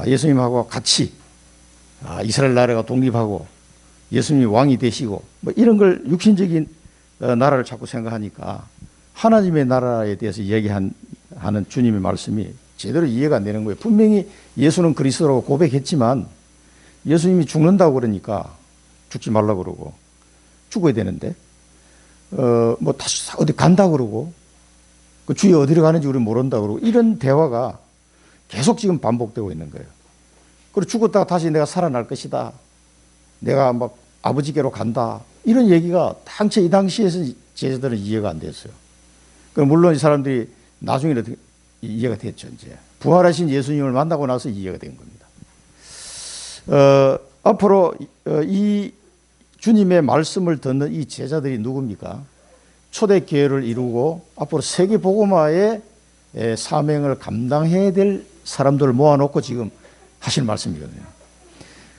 예수님하고 같이 이스라엘 나라가 독립하고 예수님이 왕이 되시고 뭐 이런 걸 육신적인 나라를 자꾸 생각하니까 하나님의 나라에 대해서 이야기하는 주님의 말씀이 제대로 이해가 안 되는 거예요. 분명히 예수는 그리스도라고 고백했지만 예수님이 죽는다고 그러니까 죽지 말라고 그러고 죽어야 되는데 뭐 다시 어디 간다 그러고 그 주여 어디로 가는지 우리 모른다 그러고 이런 대화가 계속 지금 반복되고 있는 거예요. 그리고 죽었다가 다시 내가 살아날 것이다. 내가 막 아버지께로 간다. 이런 얘기가 당최 이 당시에서 제자들은 이해가 안 됐어요. 물론 이 사람들이 나중에 이해가 됐죠. 이제 부활하신 예수님을 만나고 나서 이해가 된 겁니다. 앞으로 이 주님의 말씀을 듣는 이 제자들이 누굽니까? 초대교회를 이루고 앞으로 세계복음화의 사명을 감당해야 될 사람들을 모아놓고 지금 하실 말씀이거든요.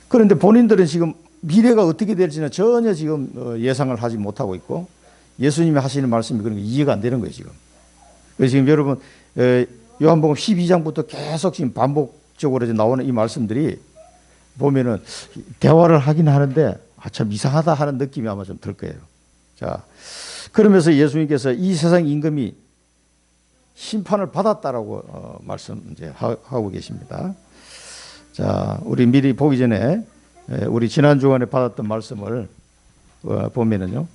그런데 본인들은 지금 미래가 어떻게 될지는 전혀 지금 예상을 하지 못하고 있고 예수님이 하시는 말씀이 그런 게 이해가 안 되는 거예요, 지금. 그래서 지금 여러분, 요한복음 12장부터 계속 지금 반복적으로 나오는 이 말씀들이 보면은 대화를 하긴 하는데 참 이상하다 하는 느낌이 아마 좀 들 거예요. 자, 그러면서 예수님께서 이 세상 임금이 심판을 받았다라고 말씀 이제 하고 계십니다. 자, 우리 미리 보기 전에 우리 지난 주간에 받았던 말씀을 보면은요,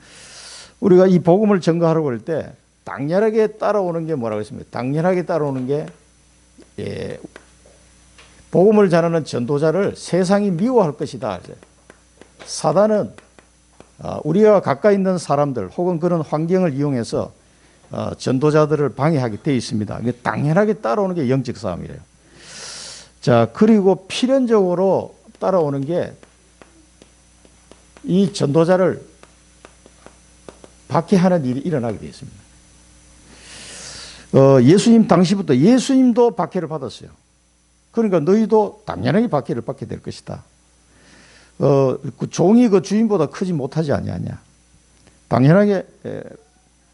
우리가 이 복음을 전가하려고 할 때 당연하게 따라오는 게 뭐라고 했습니까? 당연하게 따라오는 게 복음을 전하는 전도자를 세상이 미워할 것이다. 사단은 우리가 가까이 있는 사람들 혹은 그런 환경을 이용해서 전도자들을 방해하게 되어 있습니다. 이게 당연하게 따라오는 게 영적 싸움이래요. 자, 그리고 필연적으로 따라오는 게 이 전도자를 박해하는 일이 일어나게 되어 있습니다. 예수님 당시부터 예수님도 박해를 받았어요. 그러니까 너희도 당연하게 박해를 받게 될 것이다. 그 종이 그 주인보다 크지 못하지 아니하냐. 당연하게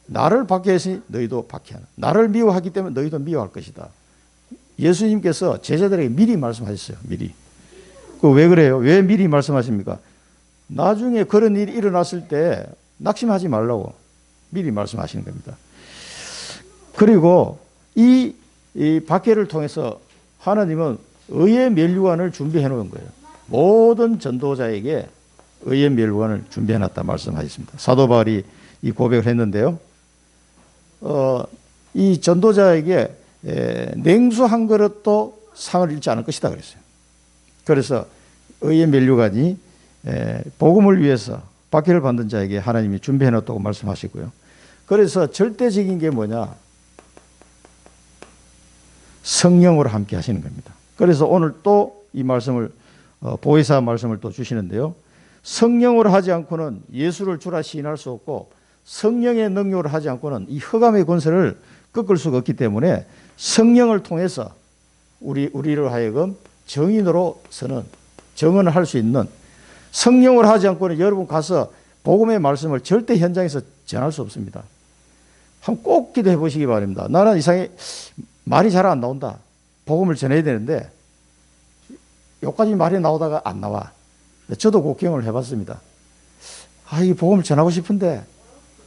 나를 박해했으니 너희도 박해하라. 나를 미워하기 때문에 너희도 미워할 것이다. 예수님께서 제자들에게 미리 말씀하셨어요. 미리. 그 왜 그래요? 왜 미리 말씀하십니까? 나중에 그런 일이 일어났을 때 낙심하지 말라고 미리 말씀하시는 겁니다. 그리고 이 박해를 통해서 하나님은 의의 멸류관을 준비해 놓은 거예요. 모든 전도자에게 의의 멸류관을 준비해 놨다 말씀하셨습니다. 사도 바울이 이 고백을 했는데요. 이 전도자에게 냉수 한 그릇도 상을 잃지 않을 것이다 그랬어요. 그래서 의의 멸류관이 복음을 위해서 박해를 받는 자에게 하나님이 준비해 놨다고 말씀하시고요. 그래서 절대적인 게 뭐냐? 성령으로 함께 하시는 겁니다. 그래서 오늘 또 이 말씀을 보혜사 말씀을 또 주시는데요. 성령으로 하지 않고는 예수를 주라 시인할 수 없고 성령의 능력으로 하지 않고는 이 흑암의 권세를 꺾을 수가 없기 때문에 성령을 통해서 우리를 하여금 정인으로 서는 정언을 할 수 있는 성령으로 하지 않고는 여러분 가서 복음의 말씀을 절대 현장에서 전할 수 없습니다. 한번 꼭 기도해 보시기 바랍니다. 나는 이상하게 말이 잘 안 나온다. 복음을 전해야 되는데 여기까지 말이 나오다가 안 나와. 저도 곡경을 해봤습니다. 이 복음을 전하고 싶은데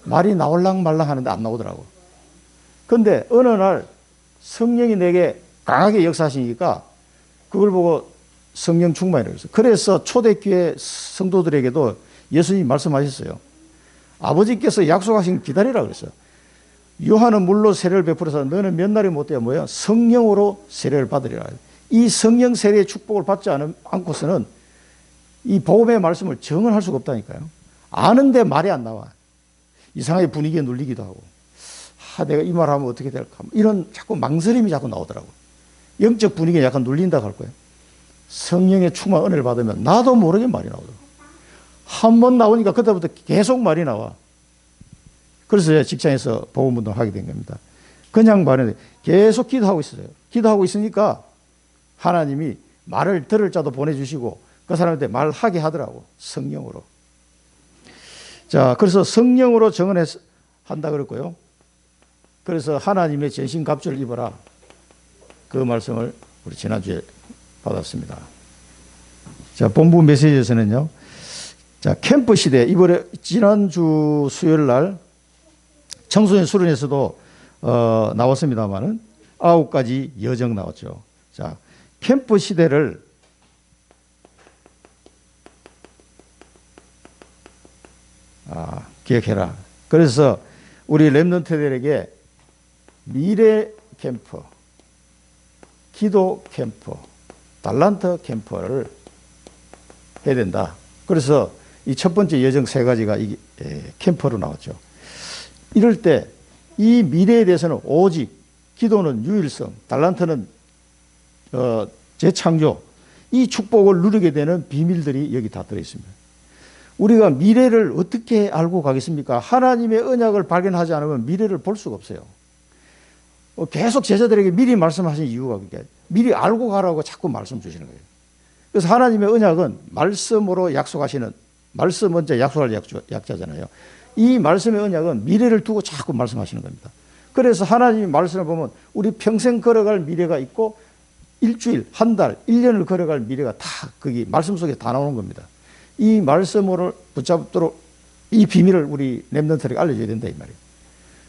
말이 나올랑 말랑 하는데 안 나오더라고. 그런데 어느 날 성령이 내게 강하게 역사하시니까 그걸 보고 성령 충만이라고 했어요. 그래서 초대교회 성도들에게도 예수님이 말씀하셨어요. 아버지께서 약속하신 기다리라 그랬어요. 요한은 물로 세례를 베풀어서 너는 몇 날이 못 돼야 뭐야? 성령으로 세례를 받으리라. 이 성령 세례의 축복을 받지 않고서는 이 복음의 말씀을 정언할 수가 없다니까요. 아는데 말이 안 나와. 이상하게 분위기에 눌리기도 하고. 내가 이 말하면 어떻게 될까? 이런 자꾸 망설임이 자꾸 나오더라고. 영적 분위기에 약간 눌린다고 할 거예요. 성령의 충만 은혜를 받으면 나도 모르게 말이 나오더라고. 한 번 나오니까 그때부터 계속 말이 나와. 그래서 직장에서 복음운동 하게 된 겁니다. 그냥 말하는데 계속 기도하고 있어요. 기도하고 있으니까 하나님이 말을 들을 자도 보내주시고 그 사람한테 말하게 하더라고. 성령으로. 자, 그래서 성령으로 정언한다 그랬고요. 그래서 하나님의 전신갑주를 입어라. 그 말씀을 우리 지난주에 받았습니다. 자, 본부 메시지에서는요. 자, 캠프 시대, 이번에 지난주 수요일 날 청소년 수련에서도 나왔습니다만은 9가지 여정 나왔죠. 자, 캠프 시대를 기억해라. 그래서 우리 렘넌트들에게 미래 캠프, 기도 캠프, 달란트 캠프를 해야 된다. 그래서 이 첫 번째 여정 3가지가 캠프로 나왔죠. 이럴 때 이 미래에 대해서는 오직 기도는 유일성, 달란트는 재창조, 이 축복을 누리게 되는 비밀들이 여기 다 들어있습니다. 우리가 미래를 어떻게 알고 가겠습니까? 하나님의 언약을 발견하지 않으면 미래를 볼 수가 없어요. 계속 제자들에게 미리 말씀하신 이유가 그게 미리 알고 가라고 자꾸 말씀 주시는 거예요. 그래서 하나님의 언약은 말씀으로 약속하시는, 말씀 먼저 약속할 약자잖아요. 이 말씀의 언약은 미래를 두고 자꾸 말씀하시는 겁니다. 그래서 하나님의 말씀을 보면 우리 평생 걸어갈 미래가 있고 일주일, 한 달, 1년을 걸어갈 미래가 다 거기 말씀 속에 다 나오는 겁니다. 이 말씀을 붙잡도록 이 비밀을 우리 렘넌트에게 알려줘야 된다 이 말이에요.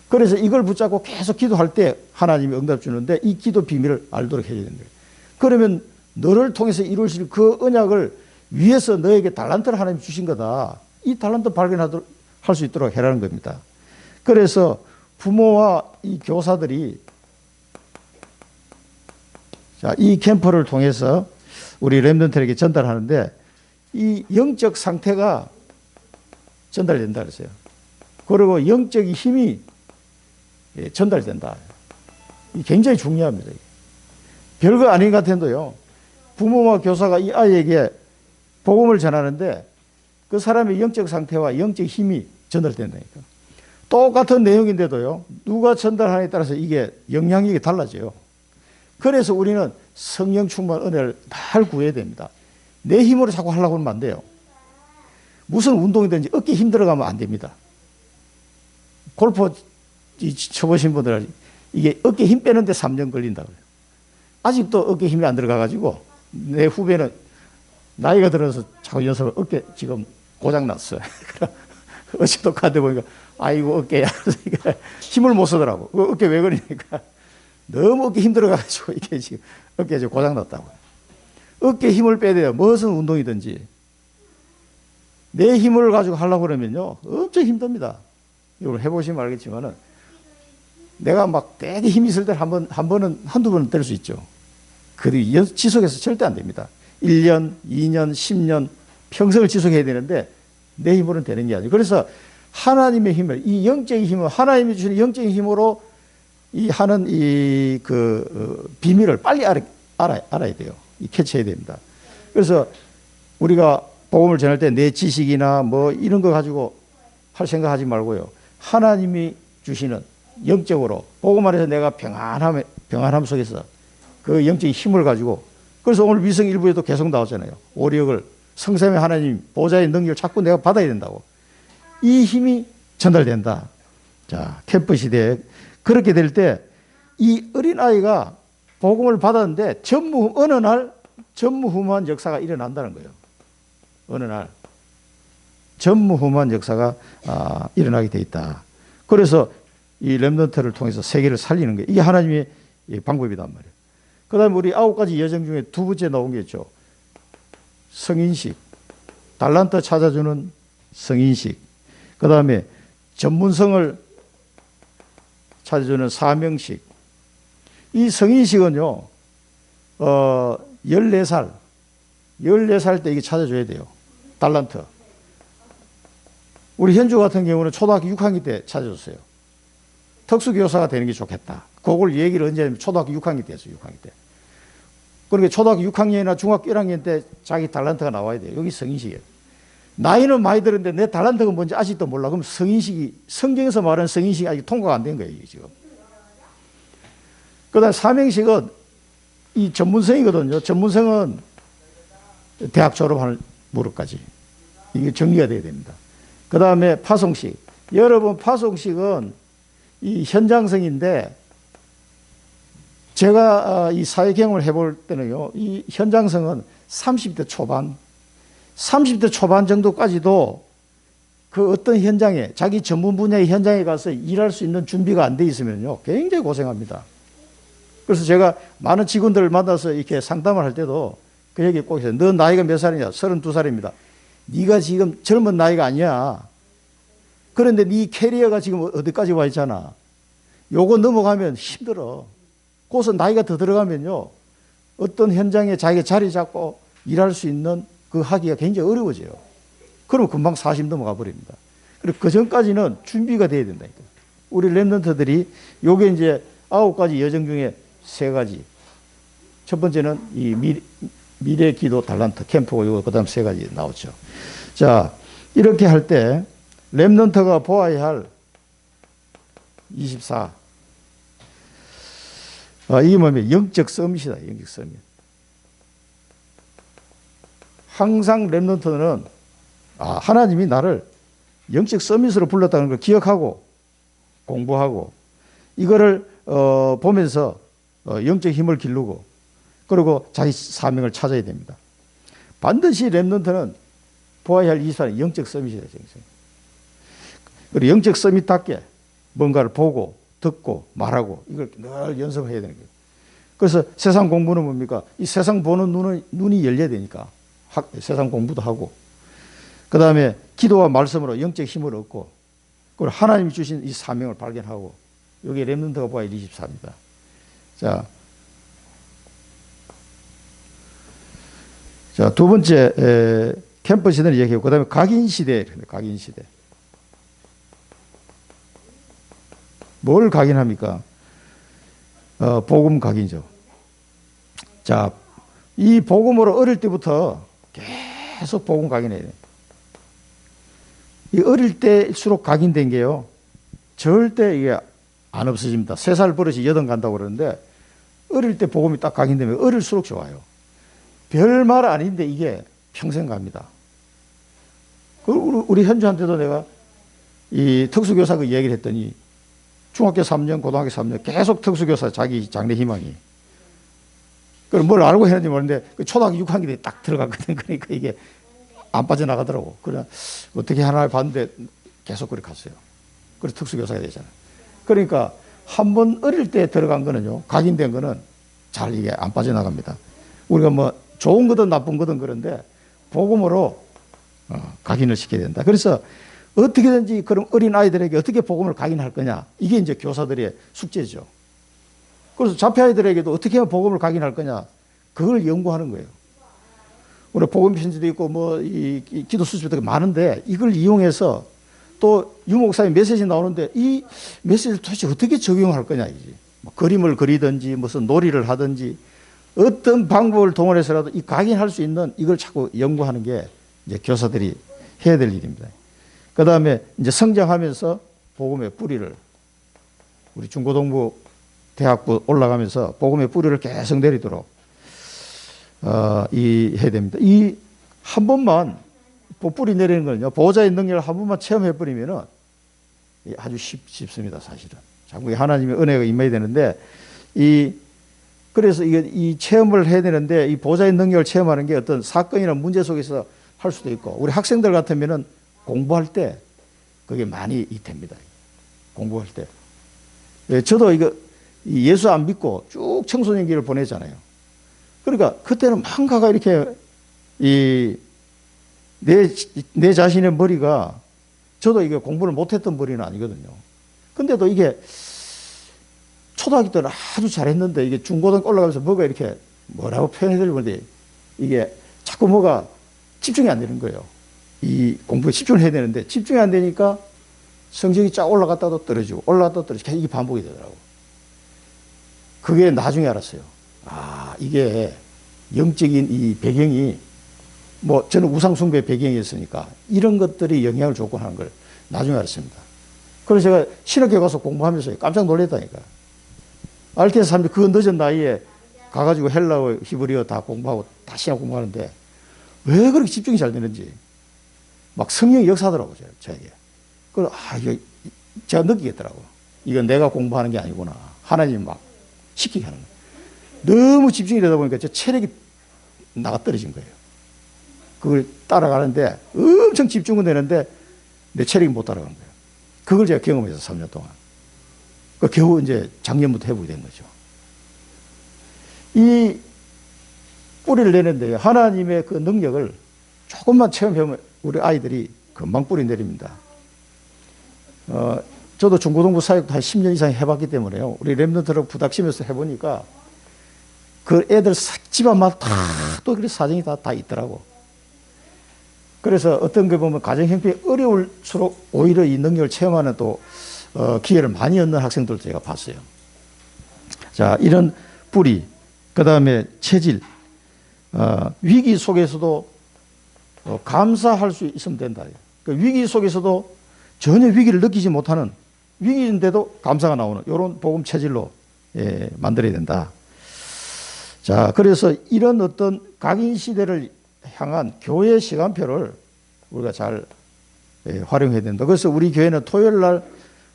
그래서 이걸 붙잡고 계속 기도할 때 하나님이 응답 주는데 이 기도 비밀을 알도록 해줘야 된다. 그러면 너를 통해서 이루실 그 언약을 위해서 너에게 달란트를 하나님 주신 거다. 이 달란트 발견하도록 할 수 있도록 해라는 겁니다. 그래서 부모와 이 교사들이 자, 이 캠프를 통해서 우리 렘넌트에게 전달하는데 이 영적 상태가 전달된다 그랬어요. 그리고 영적인 힘이 전달된다. 이 굉장히 중요합니다. 별거 아닌 것 같은데요. 부모와 교사가 이 아이에게 복음을 전하는데 그 사람의 영적 상태와 영적 힘이 전달된다니까. 똑같은 내용인데도요. 누가 전달하느냐에 따라서 이게 영향력이 달라져요. 그래서 우리는 성령 충만 은혜를 잘 구해야 됩니다. 내 힘으로 자꾸 하려고 하면 안 돼요. 무슨 운동이든지 어깨 힘 들어가면 안 됩니다. 골프 쳐보신 분들 이게 어깨 힘 빼는데 3년 걸린다고요. 아직도 어깨 힘이 안 들어가가지고 내 후배는 나이가 들어서 자꾸 연습을 어깨 지금 고장났어요. 어제도 가다 보니까 아이고 어깨야. 힘을 못 쓰더라고. 어깨 왜 그러니까 너무 어깨 힘 들어가가지고 이게 지금 어깨 지금 고장났다고. 어깨 힘을 빼야 돼요. 무슨 운동이든지. 내 힘을 가지고 하려고 그러면요. 엄청 힘듭니다. 이걸 해보시면 알겠지만은 내가 막 되게 힘이 있을 때 한두 번은 될 수 있죠. 그리고 지속해서 절대 안 됩니다. 1년, 2년, 10년, 평생을 지속해야 되는데 내 힘으로는 되는 게 아니에요. 그래서 하나님의 힘을, 이 영적인 힘을, 하나님이 주시는 영적인 힘으로 하는 비밀을 빨리 알아야 돼요. 캐치해야 됩니다. 그래서 우리가 복음을 전할 때 내 지식이나 뭐 이런 거 가지고 할 생각하지 말고요. 하나님이 주시는 영적으로 복음 안에서 내가 평안함 속에서 그 영적인 힘을 가지고 그래서 오늘 위성 일부에도 계속 나왔잖아요. 오력을 성삼위 하나님 보좌의 능력을 자꾸 내가 받아야 된다고. 이 힘이 전달된다. 자, 캠프 시대에 그렇게 될 때 이 어린아이가 복음을 받았는데 어느 날 전무후무한 역사가 일어난다는 거예요. 어느 날 전무후무한 역사가 일어나게 돼 있다. 그래서 이 렘넌트를 통해서 세계를 살리는 게 이게 하나님의 방법이단 말이에요. 그 다음에 우리 9가지 여정 중에 두 번째 나온 게 있죠. 성인식, 달란트 찾아주는 성인식. 그 다음에 전문성을 찾아주는 사명식. 이 성인식은요, 14살 때 이게 찾아줘야 돼요. 달란트. 우리 현주 같은 경우는 초등학교 6학년 때 찾아줬어요. 특수교사가 되는 게 좋겠다. 그걸 얘기를 언제 하면 초등학교 6학년 때 했어요. 6학년 때. 그러니까 초등학교 6학년이나 중학교 1학년 때 자기 달란트가 나와야 돼요. 여기 성인식이에요. 나이는 많이 들었는데 내 달란트가 뭔지 아직도 몰라. 그럼 성인식이, 성경에서 말하는 성인식이 아직 통과가 안 된 거예요. 지금. 그 다음에 사명식은 이 전문성이거든요. 전문성은 대학 졸업하는 무렵까지. 이게 정리가 돼야 됩니다. 그 다음에 파송식. 여러분, 파송식은 이 현장성인데 제가 이 사회 경험을 해볼 때는요, 이 현장성은 30대 초반, 30대 초반 정도까지도 그 어떤 현장에, 자기 전문 분야의 현장에 가서 일할 수 있는 준비가 안 돼 있으면요, 굉장히 고생합니다. 그래서 제가 많은 직원들을 만나서 이렇게 상담을 할 때도 그 얘기 꼭 해요. 너 나이가 몇 살이냐? 32살입니다. 네가 지금 젊은 나이가 아니야. 그런데 네 캐리어가 지금 어디까지 와 있잖아. 요거 넘어가면 힘들어. 거기서 나이가 더 들어가면요, 어떤 현장에 자기가 자리 잡고 일할 수 있는 그 하기가 굉장히 어려워져요. 그럼 금방 40 넘어가 버립니다. 그리고 그 전까지는 준비가 돼야 된다니까. 우리 랩런트들이 요게 이제 9가지 여정 중에 3가지. 첫 번째는 이 미래 기도 달란트 캠프고 요거 그다음 3가지 나오죠. 자, 이렇게 할 때 랩런트가 보아야 할 24. 이게 뭐냐면 영적 서밋이다. 영적 서밋. 항상 랩런트는 하나님이 나를 영적 서밋으로 불렀다는 걸 기억하고 공부하고 이거를 보면서 영적 힘을 기르고 그리고 자기 사명을 찾아야 됩니다. 반드시 랩런트는 보아야 할 이사는 영적 서밋이다. 그리고 영적 서밋답게 뭔가를 보고 듣고 말하고 이걸 늘 연습해야 되는 거예요. 그래서 세상 공부는 뭡니까? 이 세상 보는 눈이 열려야 되니까 세상 공부도 하고 그 다음에 기도와 말씀으로 영적 힘을 얻고 그리고 하나님이 주신 이 사명을 발견하고 여기 렘넌트가 보아야 24입니다. 자, 두 번째 캠프 시대를 얘기하고 그 다음에 각인 시대. 각인 시대. 뭘 각인합니까? 복음 각인이죠. 자, 이 복음으로 어릴 때부터 계속 복음 각인해야 돼요. 이 어릴 때일수록 각인된 게요, 절대 이게 안 없어집니다. 3살 버릇이 8 간다고 그러는데, 어릴 때 복음이 딱 각인되면 어릴수록 좋아요. 별 말 아닌데 이게 평생 갑니다. 우리 현주한테도 내가 이 특수교사 그 얘기를 했더니, 중학교 3년, 고등학교 3년 계속 특수교사 자기 장래 희망이. 그걸 뭘 알고 했는지 모르는데 초등학교 6학년에 딱 들어갔거든. 그러니까 이게 안 빠져나가더라고. 그래 어떻게 하나 봤는데 계속 그렇게 갔어요. 그래서 특수교사가 되잖아요. 그러니까 한 번 어릴 때 들어간 거는요, 각인된 거는 잘 이게 안 빠져나갑니다. 우리가 뭐 좋은 거든 나쁜 거든 그런데 복음으로 각인을 시켜야 된다. 그래서 어떻게든지 그런 어린 아이들에게 어떻게 복음을 각인할 거냐. 이게 이제 교사들의 숙제죠. 그래서 자폐 아이들에게도 어떻게 하면 복음을 각인할 거냐. 그걸 연구하는 거예요. 우리 복음 편지도 있고 이 기도 수집도 많은데 이걸 이용해서 또 유목사의 메시지 나오는데 이 메시지를 도대체 어떻게 적용할 거냐. 이제 뭐 그림을 그리든지 무슨 놀이를 하든지 어떤 방법을 동원해서라도 이 각인할 수 있는 이걸 자꾸 연구하는 게 이제 교사들이 해야 될 일입니다. 그 다음에 이제 성장하면서 복음의 뿌리를 우리 중고등부 대학부 올라가면서 복음의 뿌리를 계속 내리도록 해야 됩니다. 이 한 번만 뿌리 내리는 거는요, 보호자의 능력을 한 번만 체험해 버리면은 아주 쉽습니다, 사실은. 자꾸 하나님의 은혜가 임해야 되는데 그래서 이 체험을 해야 되는데 이 보호자의 능력을 체험하는 게 어떤 사건이나 문제 속에서 할 수도 있고 우리 학생들 같으면은 공부할 때 그게 많이 됩니다. 공부할 때. 저도 예수 안 믿고 쭉 청소년기를 보내잖아요. 그러니까 그때는 뭔가가 이렇게 내 자신의 머리가 저도 이게 공부를 못했던 머리는 아니거든요. 근데도 이게 초등학교 때는 아주 잘했는데 이게 중고등학교 올라가면서 뭐가 이렇게 뭐라고 표현해드리는데 이게 자꾸 뭐가 집중이 안 되는 거예요. 이 공부에 집중을 해야 되는데 집중이 안 되니까 성적이 쫙 올라갔다도 떨어지고 올라갔다도 떨어지고 이게 반복이 되더라고. 그게 나중에 알았어요. 이게 영적인 이 배경이 저는 우상숭배 배경이었으니까 이런 것들이 영향을 줬고 하는 걸 나중에 알았습니다. 그래서 제가 신학교 가서 공부하면서 깜짝 놀랐다니까. 알테스 사람들이 그 늦은 나이에 가가지고 헬라어, 히브리어 다 공부하고 다 신학 공부하는데 왜 그렇게 집중이 잘 되는지 막 성령이 역사하더라고요, 저에게. 그래서 이게 제가 느끼겠더라고요. 이건 내가 공부하는 게 아니구나. 하나님이 막 시키게 하는 거예요. 너무 집중이 되다 보니까 저 체력이 나가 떨어진 거예요. 그걸 따라가는데 엄청 집중은 되는데 내 체력이 못 따라간 거예요. 그걸 제가 경험해서 3년 동안. 겨우 이제 작년부터 회복이 된 거죠. 이 뿌리를 내는데요. 하나님의 그 능력을 조금만 체험해보면 우리 아이들이 금방 뿌리 내립니다. 저도 중고등부 사역도 한 10년 이상 해봤기 때문에요. 우리 랩런트를 부닥치면서 해보니까 그 애들 집안마다 다 또 그런 사정이 다 있더라고. 그래서 어떤 게 보면 가정 형편이 어려울수록 오히려 이 능력을 체험하는 또 기회를 많이 얻는 학생들도 제가 봤어요. 자, 이런 뿌리, 그 다음에 체질, 위기 속에서도 감사할 수 있으면 된다. 그 위기 속에서도 전혀 위기를 느끼지 못하는 위기인데도 감사가 나오는 이런 복음 체질로 만들어야 된다. 자, 그래서 이런 어떤 각인 시대를 향한 교회 시간표를 우리가 잘 활용해야 된다. 그래서 우리 교회는 토요일 날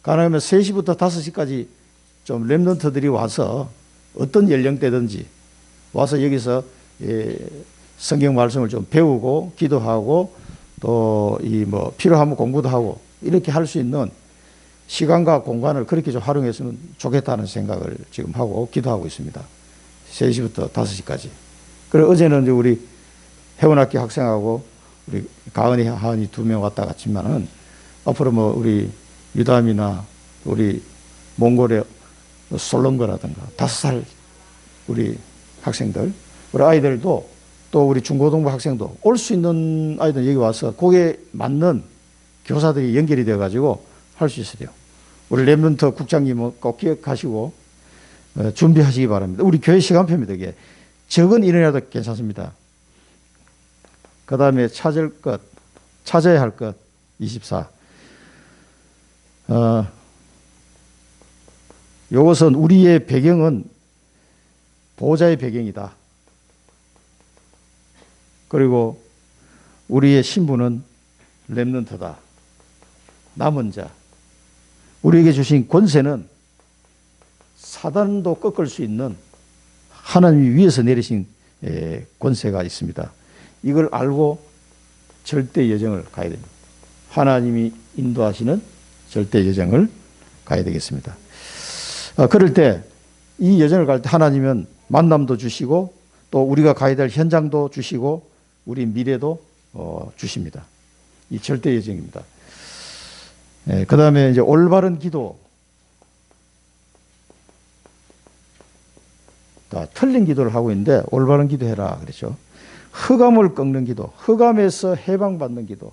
가능하면 3시부터 5시까지 좀 랩런트들이 와서 어떤 연령대든지 와서 여기서 성경 말씀을 좀 배우고 기도하고 또 이 뭐 필요하면 공부도 하고 이렇게 할 수 있는 시간과 공간을 그렇게 좀 활용했으면 좋겠다는 생각을 지금 하고 기도하고 있습니다. 3시부터 5시까지. 그리고 어제는 이제 우리 회원학교 학생하고 우리 가은이, 하은이 2명 왔다 갔지만은 앞으로 뭐 우리 유담이나 우리 몽골의 솔lon거라든가 5살 우리 학생들, 우리 아이들도 또 우리 중고등부 학생도 올 수 있는 아이들 여기 와서 거기에 맞는 교사들이 연결이 되어 가지고 할 수 있어야 돼요. 우리 랩런트 국장님은 꼭 기억하시고 준비하시기 바랍니다. 우리 교회 시간표입니다. 이게 적은 인원이라도 괜찮습니다. 그 다음에 찾아야 할 것 24. 이것은 우리의 배경은 보호자의 배경이다. 그리고 우리의 신분은 렘넌트다. 남은 자. 우리에게 주신 권세는 사단도 꺾을 수 있는 하나님이 위에서 내리신 권세가 있습니다. 이걸 알고 절대 여정을 가야 됩니다. 하나님이 인도하시는 절대 여정을 가야 되겠습니다. 그럴 때 이 여정을 갈 때 하나님은 만남도 주시고 또 우리가 가야 될 현장도 주시고 우리 미래도 주십니다. 이 절대 여정입니다. 그 다음에 이제 올바른 기도. 틀린 기도를 하고 있는데 올바른 기도해라 그랬죠. 흑암을 꺾는 기도, 흑암에서 해방받는 기도.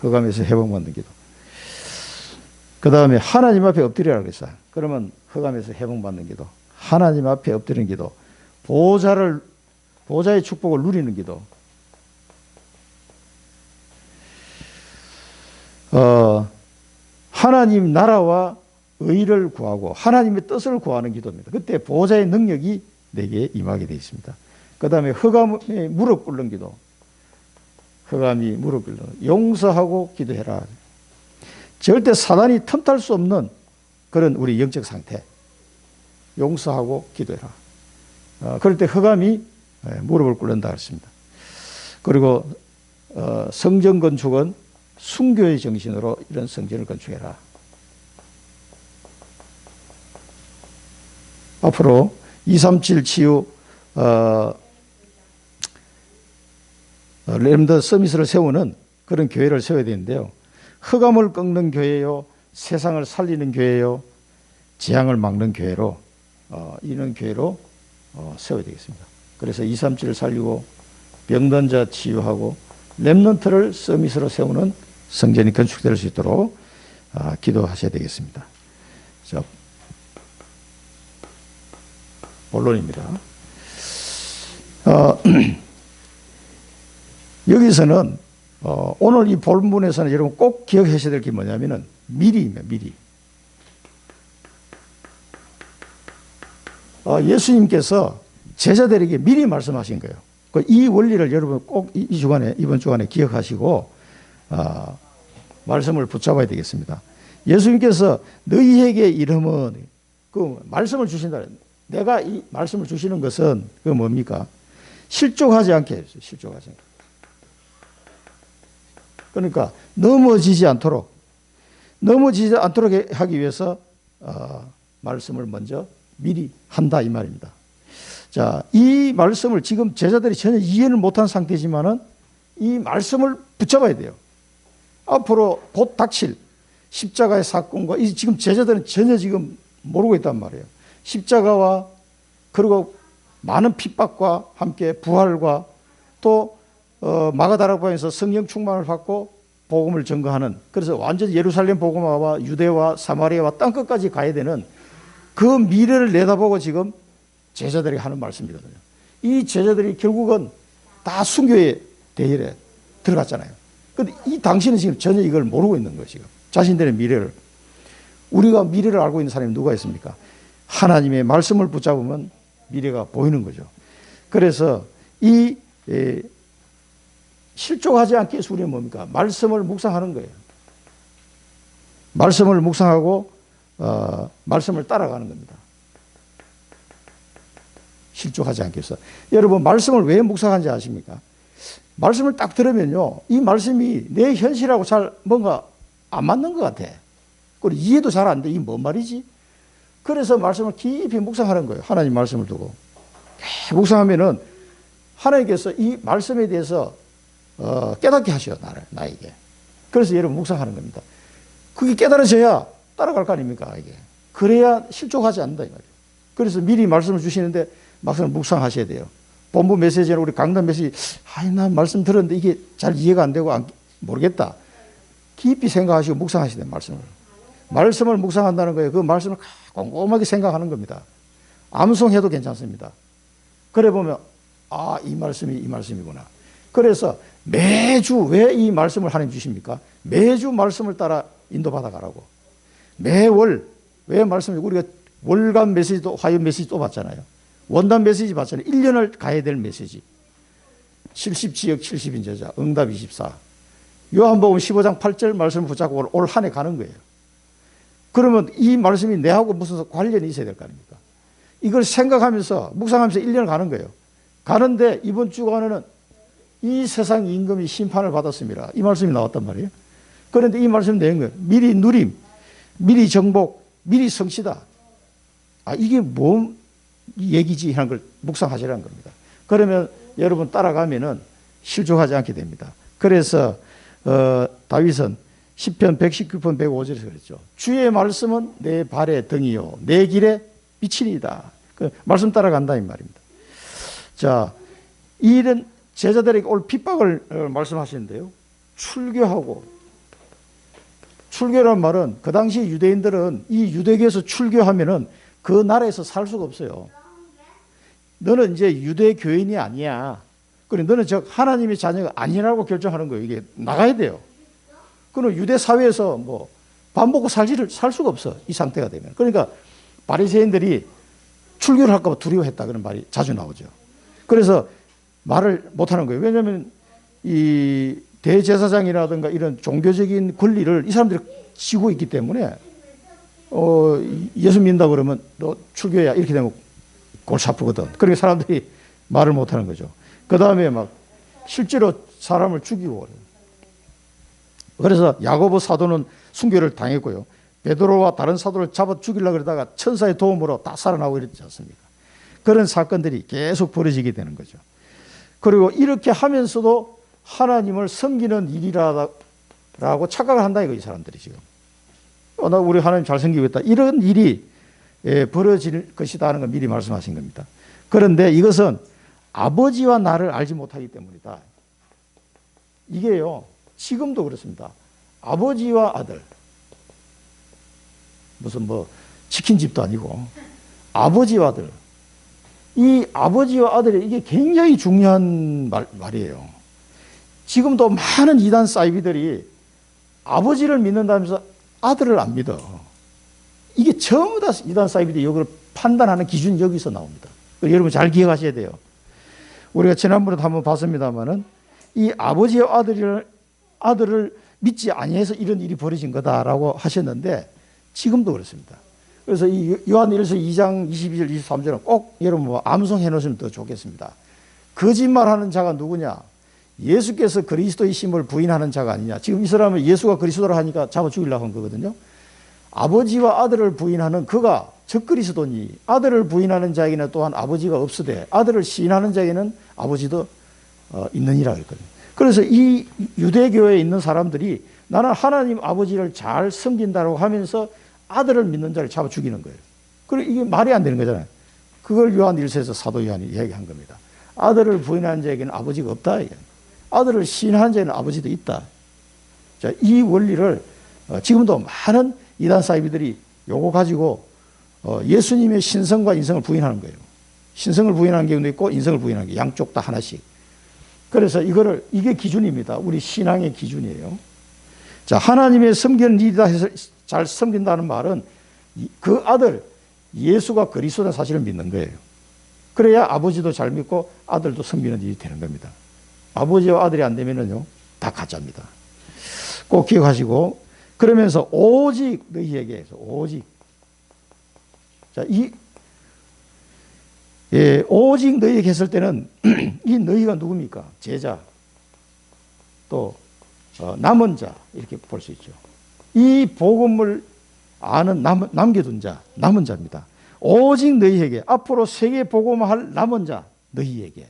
흑암에서 해방받는 기도. 그 다음에 하나님 앞에 엎드리라 그랬어요. 그러면 흑암에서 해방받는 기도, 하나님 앞에 엎드리는 기도, 보호자의 축복을 누리는 기도. 하나님 나라와 의를 구하고 하나님의 뜻을 구하는 기도입니다. 그때 보호자의 능력이 내게 임하게 되어 있습니다. 그 다음에 흑암에 무릎 꿇는 기도. 흑암이 무릎 꿇는 용서하고 기도해라. 절대 사단이 틈탈 수 없는 그런 우리 영적 상태. 용서하고 기도해라. 그럴 때 흑암이 무릎을 꿇는다 했습니다. 그리고 성전 건축은 순교의 정신으로 이런 성전을 건축해라. 앞으로 237 치유 렘더 서밋을 세우는 그런 교회를 세워야 되는데요. 흑암을 꺾는 교회요, 세상을 살리는 교회요, 재앙을 막는 교회로 이런 교회로 세워야 되겠습니다. 그래서 237을 살리고 병든 자 치유하고 렘넌트를 서밋으로 세우는 성전이 건축될 수 있도록 기도하셔야 되겠습니다. 자, 본론입니다. 여기서는 오늘 이 본문에서는 여러분 꼭 기억하셔야 될 게 뭐냐면은 미리입니다. 미리. 예수님께서 제자들에게 미리 말씀하신 거예요. 이 원리를 여러분 꼭 이번 주간에 기억하시고 말씀을 붙잡아야 되겠습니다. 예수님께서 너희에게 이름은 그 말씀을 주신다. 내가 이 말씀을 주시는 것은 그 뭡니까? 실족하지 않게 해주세요. 실족하지 않게. 그러니까 넘어지지 않도록 하기 위해서 말씀을 먼저 미리 한다 이 말입니다. 자, 이 말씀을 지금 제자들이 전혀 이해를 못한 상태지만은 이 말씀을 붙잡아야 돼요. 앞으로 곧 닥칠 십자가의 사건과 이 지금 제자들은 전혀 지금 모르고 있단 말이에요. 십자가와 그리고 많은 핍박과 함께 부활과 또 마가다락방에서 성령 충만을 받고 복음을 전거하는, 그래서 완전히 예루살렘 복음화와 유대와 사마리아와 땅끝까지 가야 되는 그 미래를 내다보고 지금 제자들이 하는 말씀이거든요. 이 제자들이 결국은 다 순교의 대열에 들어갔잖아요. 그런데 이 당신은 지금 전혀 이걸 모르고 있는 거예요. 지금 자신들의 미래를. 우리가 미래를 알고 있는 사람이 누가 있습니까? 하나님의 말씀을 붙잡으면 미래가 보이는 거죠. 그래서 이 실족하지 않기 위해서 우리는 뭡니까? 말씀을 묵상하는 거예요. 말씀을 묵상하고 말씀을 따라가는 겁니다. 실족하지 않기 위해서. 여러분, 말씀을 왜 묵상하는지 아십니까? 말씀을 딱 들으면요, 이 말씀이 내 현실하고 잘 뭔가 안 맞는 것 같아. 그리고 이해도 잘 안 돼. 이게 뭔 말이지? 그래서 말씀을 깊이 묵상하는 거예요. 하나님 말씀을 두고. 묵상하면은 하나님께서 이 말씀에 대해서 깨닫게 하셔, 나에게. 그래서 여러분 묵상하는 겁니다. 그게 깨달아져야 따라갈 거 아닙니까, 이게. 그래야 실족하지 않는다, 이 말이에요. 그래서 미리 말씀을 주시는데 막상 묵상하셔야 돼요. 본부 메시지는 우리 강단 메시지, 난 말씀 들었는데 이게 잘 이해가 안 되고 모르겠다. 깊이 생각하시고 묵상하셔야 돼요, 말씀을. 말씀을 묵상한다는 거예요. 그 말씀을 꼼꼼하게 생각하는 겁니다. 암송해도 괜찮습니다. 그래 보면, 이 말씀이 이 말씀이구나. 그래서 매주 왜 이 말씀을 하나님 주십니까? 매주 말씀을 따라 인도받아 가라고. 매월, 왜 말씀이, 우리가 월간 메시지도, 화요 메시지 또 받잖아요. 원단 메시지 받잖아요. 1년을 가야 될 메시지. 70지역 70인제자, 응답 24. 요한복음 15장 8절 말씀을 붙잡고 올 한 해 가는 거예요. 그러면 이 말씀이 내하고 무슨 관련이 있어야 될 거 아닙니까? 이걸 생각하면서, 묵상하면서 1년을 가는 거예요. 가는데 이번 주간에는 이 세상 임금이 심판을 받았습니다. 이 말씀이 나왔단 말이에요. 그런데 이 말씀이 내는 거예요. 미리 누림, 미리 정복, 미리 성취다. 이게 뭔 얘기지 하는 걸 묵상하시라는 겁니다. 그러면 여러분 따라가면은 실족하지 않게 됩니다. 그래서 다윗은 시편 119편 105절에서 그랬죠. 주의 말씀은 내 발의 등이요 내 길에 빛이니이다. 그 말씀 따라간다 이 말입니다. 자, 이런 제자들에게 올 핍박을 말씀하시는데요. 출교란 말은 그 당시 유대인들은 이 유대교에서 출교하면은 그 나라에서 살 수가 없어요. 너는 이제 유대 교인이 아니야. 그래, 너는 하나님의 자녀가 아니라고 결정하는 거예요. 이게 나가야 돼요. 그럼 유대 사회에서 밥 먹고 살 수가 없어. 이 상태가 되면. 그러니까 바리새인들이 출교를 할까 봐 두려워했다 그런 말이 자주 나오죠. 그래서 말을 못 하는 거예요. 왜냐하면 이 대제사장이라든가 이런 종교적인 권리를 이 사람들이 쥐고 있기 때문에 예수 믿는다 그러면 너 출교야 이렇게 되면 골치 아프거든. 그러니까 사람들이 말을 못 하는 거죠. 그 다음에 실제로 사람을 죽이고 그래서 야고보 사도는 순교를 당했고요. 베드로와 다른 사도를 잡아 죽이려고 그러다가 천사의 도움으로 다 살아나고 이랬지 않습니까? 그런 사건들이 계속 벌어지게 되는 거죠. 그리고 이렇게 하면서도 하나님을 섬기는 일이라고 착각을 한다 이거 이 사람들이 지금. 나 우리 하나님 잘 섬기고 있다. 이런 일이 벌어질 것이다 하는 걸 미리 말씀하신 겁니다. 그런데 이것은 아버지와 나를 알지 못하기 때문이다. 이게요. 지금도 그렇습니다. 아버지와 아들. 무슨 치킨집도 아니고 아버지와 아들. 이 아버지와 아들이 이게 굉장히 중요한 말이에요. 지금도 많은 이단 사이비들이 아버지를 믿는다면서 아들을 안 믿어. 이게 전부 다 이단 사이비들이 이걸 판단하는 기준이 여기서 나옵니다. 여러분 잘 기억하셔야 돼요. 우리가 지난번에도 한번 봤습니다만은 이 아버지와 아들을 믿지 아니해서 이런 일이 벌어진 거다라고 하셨는데 지금도 그렇습니다. 그래서 이 요한일서 2장 22절 23절은 꼭 여러분 암송해 놓으시면 더 좋겠습니다. 거짓말하는 자가 누구냐? 예수께서 그리스도이심을 부인하는 자가 아니냐. 지금 이 사람은 예수가 그리스도라 하니까 잡아 죽이려고 한 거거든요. 아버지와 아들을 부인하는 그가 적그리스도니 아들을 부인하는 자에게는 또한 아버지가 없으되 아들을 시인하는 자에게는 아버지도 있느니라 했거든요. 그래서 이 유대교에 있는 사람들이 나는 하나님 아버지를 잘 섬긴다고 하면서 아들을 믿는 자를 잡아 죽이는 거예요. 그리고 이게 말이 안 되는 거잖아요. 그걸 요한 1서에서 사도 요한이 이야기한 겁니다. 아들을 부인하는 자에게는 아버지가 없다. 아들을 시인하는 자에는 아버지도 있다. 자, 이 원리를 지금도 많은 이단 사이비들이 요거 가지고 예수님의 신성과 인성을 부인하는 거예요. 신성을 부인하는 경우도 있고 인성을 부인하는 게 양쪽 다 하나씩. 그래서 이게 기준입니다. 우리 신앙의 기준이에요. 자, 하나님의 섬기는 일이다 해서 잘 섬긴다는 말은 그 아들 예수가 그리스도라는 사실을 믿는 거예요. 그래야 아버지도 잘 믿고 아들도 섬기는 일이 되는 겁니다. 아버지와 아들이 안 되면은요, 다 가짜입니다. 꼭 기억하시고, 그러면서 오직 너희에게 해서 오직. 자, 오직 너희에게 했을 때는 이 너희가 누굽니까? 제자, 또 남은 자 이렇게 볼 수 있죠. 이 복음을 아는 남겨둔 자, 남은 자입니다. 오직 너희에게 앞으로 세계 복음할 남은 자 너희에게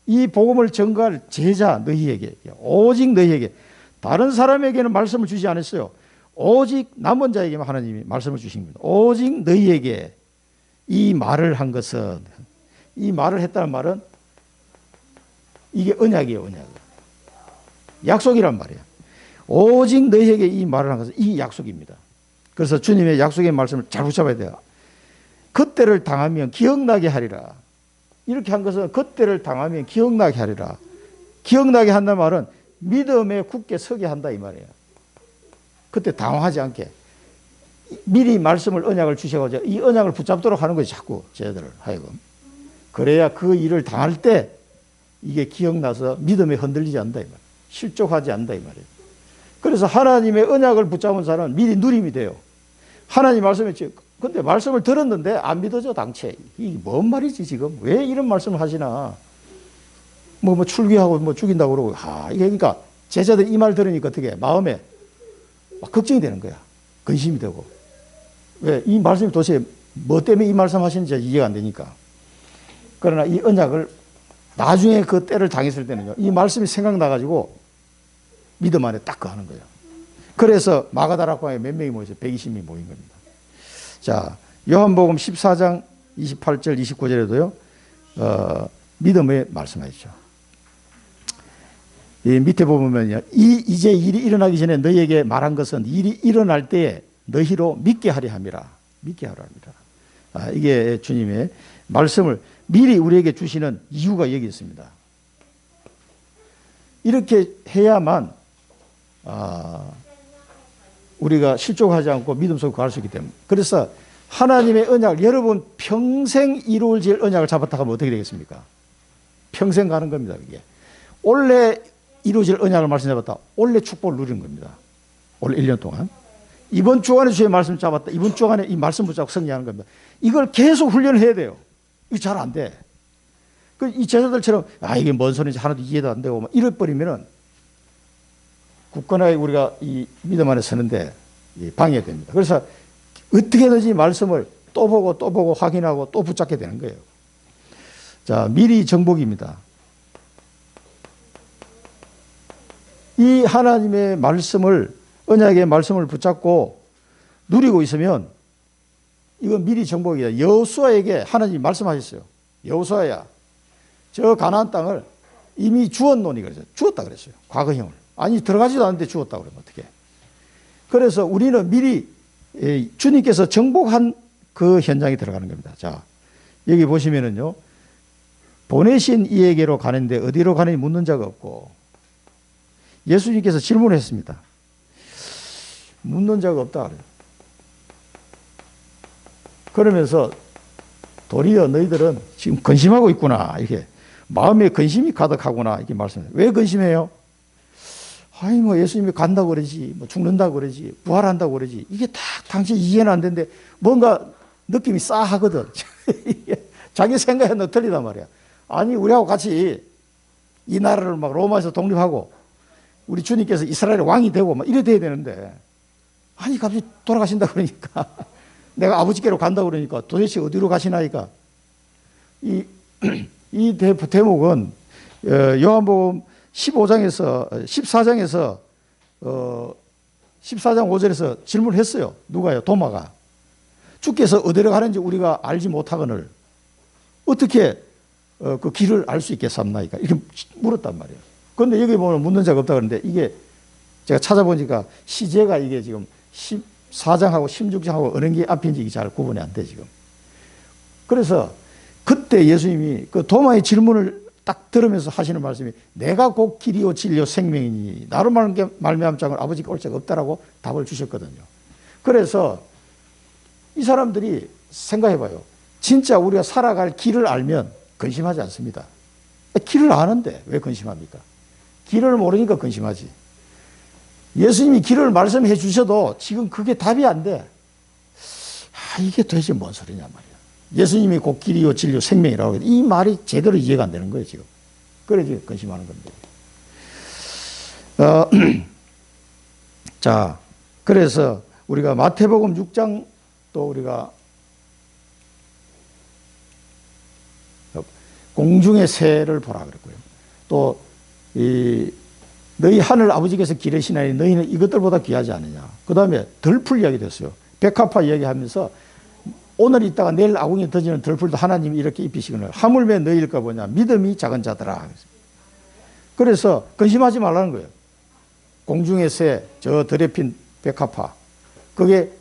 이 복음을 전가할 제자 너희에게 오직 너희에게 다른 사람에게는 말씀을 주지 않았어요. 오직 남은 자에게만 하나님이 말씀을 주신 겁니다. 오직 너희에게 이 말을 한 것은 이 말을 했다는 말은 이게 언약이에요. 언약. 약속이란 말이에요. 오직 너희에게 이 말을 한 것은 이 약속입니다. 그래서 주님의 약속의 말씀을 잘 붙잡아야 돼요. 그때를 당하면 기억나게 하리라. 이렇게 한 것은 그때를 당하면 기억나게 하리라. 기억나게 한다는 말은 믿음에 굳게 서게 한다 이 말이에요. 그때 당황하지 않게 미리 말씀을 언약을 주셔가지고 이 언약을 붙잡도록 하는 거지 자꾸 제자들을 하여금. 그래야 그 일을 당할 때 이게 기억나서 믿음에 흔들리지 않는다 이 말이에요. 실족하지 않는다 이 말이에요. 그래서 하나님의 언약을 붙잡은 사람은 미리 누림이 돼요. 하나님 말씀했지. 근데 말씀을 들었는데 안 믿어져 당체. 이게 뭔 말이지 지금? 왜 이런 말씀을 하시나? 뭐 출귀하고 뭐 죽인다고 그러고. 이게 그러니까 제자들이 이 말 들으니까 어떻게 마음에 막 걱정이 되는 거야. 근심이 되고. 왜? 이 말씀이 도대체 뭐 때문에 이 말씀 하시는지 이해가 안 되니까. 그러나 이 언약을 나중에 그 때를 당했을 때는요. 이 말씀이 생각나가지고 믿음 안에 딱 하는 거예요. 그래서 마가다락방에 몇 명이 모였어요? 120명이 모인 겁니다. 자, 요한복음 14장 28절 29절에도요. 믿음의 말씀하시죠. 이 밑에 보면요. 이제 일이 일어나기 전에 너희에게 말한 것은 일이 일어날 때에 너희로 믿게 하려 함이라. 믿게 하려 함이라. 이게 주님의 말씀을 미리 우리에게 주시는 이유가 여기 있습니다. 이렇게 해야만 우리가 실족하지 않고 믿음 속에 갈 수 있기 때문에. 그래서 하나님의 언약, 여러분 평생 이루어질 언약을 잡았다 하면 어떻게 되겠습니까? 평생 가는 겁니다. 이게 원래 이루어질 언약을 말씀 잡았다. 원래 축복을 누리는 겁니다. 원래 1년 동안. 이번 주간에 주의 말씀 잡았다. 이번 주간에 이 말씀 붙잡고 승리하는 겁니다. 이걸 계속 훈련을 해야 돼요. 이거 잘 안 돼. 이 제자들처럼 이게 뭔 소리인지 하나도 이해도 안 되고 막 이래버리면은 굳건하게 우리가 이 믿음 안에 서는데 방해됩니다. 그래서 어떻게든지 말씀을 또 보고 확인하고 또 붙잡게 되는 거예요. 자, 미리 정복입니다. 이 하나님의 말씀을 언약의 말씀을 붙잡고 누리고 있으면 이건 미리 정복이다. 여호수아에게 하나님이 말씀하셨어요. 여호수아야, 저 가나안 땅을 이미 주었노니 그랬어요. 주었다 그랬어요. 과거형을. 아니 들어가지도 않는데 주었다 그러면 어떻게? 그래서 우리는 미리 주님께서 정복한 그 현장에 들어가는 겁니다. 자, 여기 보시면은요. 보내신 이에게로 가는데 어디로 가는지 묻는 자가 없고 예수님께서 질문했습니다. 묻는 자가 없다 그래요. 그러면서 도리어 너희들은 지금 근심하고 있구나. 이렇게 마음에 근심이 가득하구나. 이렇게 말씀해요. 왜 근심해요? 아니 뭐 예수님이 간다고 그러지, 뭐 죽는다고 그러지, 부활한다고 그러지, 이게 다 당신 이해는 안 되는데 뭔가 느낌이 싸하거든. 자기 생각에 너 틀리단 말이야. 아니 우리하고 같이 이 나라를 막 로마에서 독립하고 우리 주님께서 이스라엘의 왕이 되고 막 이래 돼야 되는데, 아니 갑자기 돌아가신다 그러니까 내가 아버지께로 간다 그러니까 도대체 어디로 가시나이까. 이 대목은 요한복음 15장에서 14장에서 14장 5절에서 질문을 했어요. 누가요? 도마가. 주께서 어디로 가는지 우리가 알지 못하거늘 어떻게 그 길을 알 수 있겠습니까? 이렇게 물었단 말이에요. 그런데 여기 보면 묻는 자가 없다 그러는데, 이게 제가 찾아보니까 시제가 이게 지금 14장하고 16장하고 어느 게 앞인지 잘 구분이 안 돼 지금. 그래서 그때 예수님이 그 도마의 질문을 딱 들으면서 하시는 말씀이, 내가 곧 길이요 진리요 생명이니 나로 말미암 자는 아버지께 올 자가 없다라고 답을 주셨거든요. 그래서 이 사람들이 생각해봐요. 진짜 우리가 살아갈 길을 알면 근심하지 않습니다. 길을 아는데 왜 근심합니까? 길을 모르니까 근심하지. 예수님이 길을 말씀해 주셔도 지금 그게 답이 안 돼. 이게 도대체 뭔 소리냐 말이야. 예수님이 곧 길이요 진리요 생명이라고 해도 이 말이 제대로 이해가 안 되는 거예요 지금. 그래 지금 근심하는 겁니다. 자, 그래서 우리가 마태복음 6장 또 우리가 공중의 새를 보라 그랬고요. 또 너희 하늘 아버지께서 기르시나니 너희는 이것들보다 귀하지 않느냐. 그 다음에 덜풀 이야기 됐어요. 백합화 이야기하면서 오늘 있다가 내일 아궁이에 던지는 덜풀도 하나님이 이렇게 입히시거늘 하물며 너희일까 보냐 믿음이 작은 자들아. 그래서 근심하지 말라는 거예요. 공중의 새, 저 들에 핀 백합화, 그게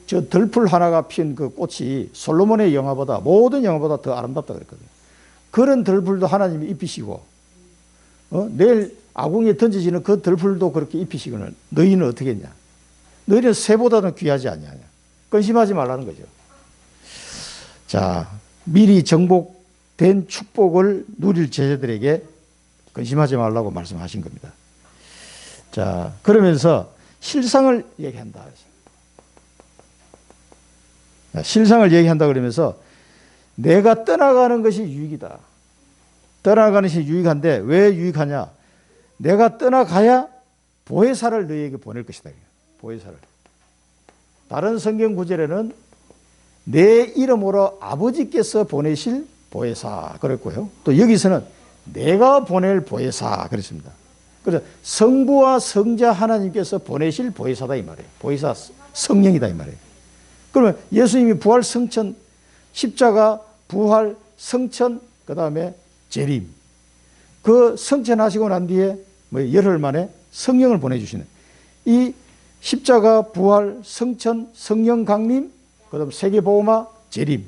저 덜풀 하나가 핀 그 꽃이 솔로몬의 영화보다, 모든 영화보다 더 아름답다 그랬거든요. 그런 덜풀도 하나님이 입히시고, 내일 아궁이에 던져지는 그 덜풀도 그렇게 입히시거늘 너희는 어떻게 했냐? 너희는 새보다는 귀하지 않냐? 근심하지 말라는 거죠. 자, 미리 정복된 축복을 누릴 제자들에게 근심하지 말라고 말씀하신 겁니다. 자, 그러면서 실상을 얘기한다. 실상을 얘기한다 그러면서 내가 떠나가는 것이 유익이다. 떠나가는 것이 유익한데 왜 유익하냐? 내가 떠나가야 보혜사를 너희에게 보낼 것이다. 보혜사를. 다른 성경 구절에는 내 이름으로 아버지께서 보내실 보혜사 그랬고요. 또 여기서는 내가 보낼 보혜사 그랬습니다. 그래서 성부와 성자 하나님께서 보내실 보혜사다 이 말이에요. 보혜사 성령이다 이 말이에요. 그러면 예수님이 부활 성천, 십자가 부활 성천, 그 다음에 재림, 그 성천하시고 난 뒤에 뭐 열흘 만에 성령을 보내주시는 이 십자가 부활 성천 성령 강림, 그 다음 세계보호마 재림,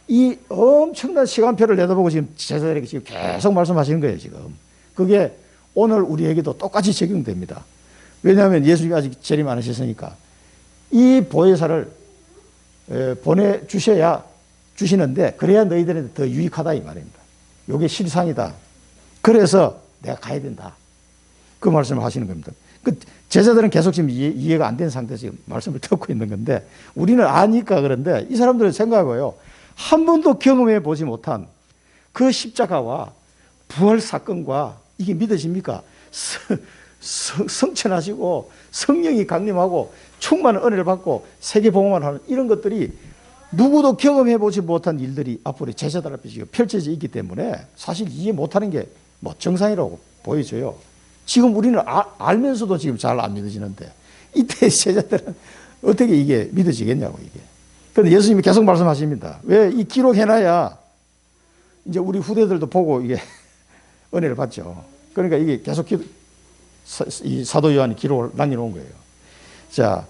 이 엄청난 시간표를 내다보고 지금 제자들에게 지금 계속 말씀하시는 거예요 지금. 그게 오늘 우리에게도 똑같이 적용됩니다. 왜냐하면 예수님이 아직 재림 안 하셨으니까 이 보혜사를 보내주셔야 주시는데, 그래야 너희들한테 더 유익하다 이 말입니다. 이게 실상이다. 그래서 내가 가야 된다. 그 말씀을 하시는 겁니다. 그 제자들은 계속 지금 이해가 안 된 상태에서 지금 말씀을 듣고 있는 건데, 우리는 아니까 그런데 이 사람들은 생각해봐요. 한 번도 경험해 보지 못한 그 십자가와 부활 사건과 이게 믿어집니까? 성천하시고 성령이 강림하고 충만한 은혜를 받고 세계복음을 하는 이런 것들이 누구도 경험해 보지 못한 일들이 앞으로 제자들 앞에 지금 펼쳐져 있기 때문에 사실 이해 못하는 게 뭐 정상이라고 보여져요. 지금 우리는 알면서도 지금 잘 안 믿어지는데 이때 제자들은 어떻게 이게 믿어지겠냐고 이게. 그런데 예수님이 계속 말씀하십니다. 왜 이 기록해놔야 이제 우리 후대들도 보고 이게 은혜를 받죠. 그러니까 이게 계속 이 사도 요한이 기록을 남겨놓은 거예요. 자,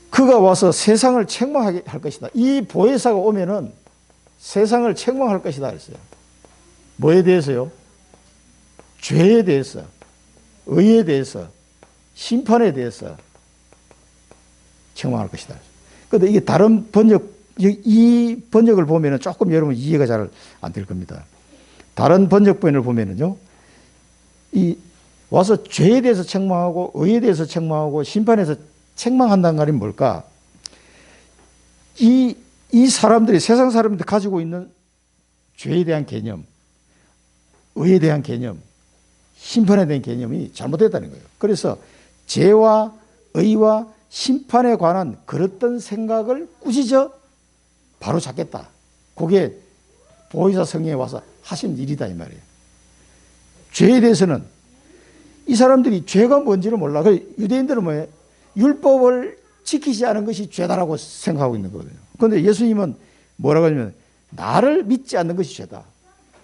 그가 와서 세상을 책망하게 할 것이다. 이 보혜사가 오면은 세상을 책망할 것이다 그랬어요. 뭐에 대해서요? 죄에 대해서, 의에 대해서, 심판에 대해서 책망할 것이다. 그런데 이게 다른 번역, 이 번역을 보면은 조금 여러분 이해가 잘 안 될 겁니다. 다른 번역본을 보면은요, 이 와서 죄에 대해서 책망하고 의에 대해서 책망하고 심판에서 책망한다는 말이 뭘까? 이 사람들이, 세상 사람들이 가지고 있는 죄에 대한 개념, 의에 대한 개념, 심판에 대한 개념이 잘못됐다는 거예요. 그래서 죄와 의와 심판에 관한 그랬던 생각을 꾸짖어 바로 잡겠다. 그게 보혜사 성령에 와서 하신 일이다 이 말이에요. 죄에 대해서는 이 사람들이 죄가 뭔지를 몰라. 유대인들은 뭐예요? 율법을 지키지 않은 것이 죄다라고 생각하고 있는 거거든요. 그런데 예수님은 뭐라고 하냐면 나를 믿지 않는 것이 죄다.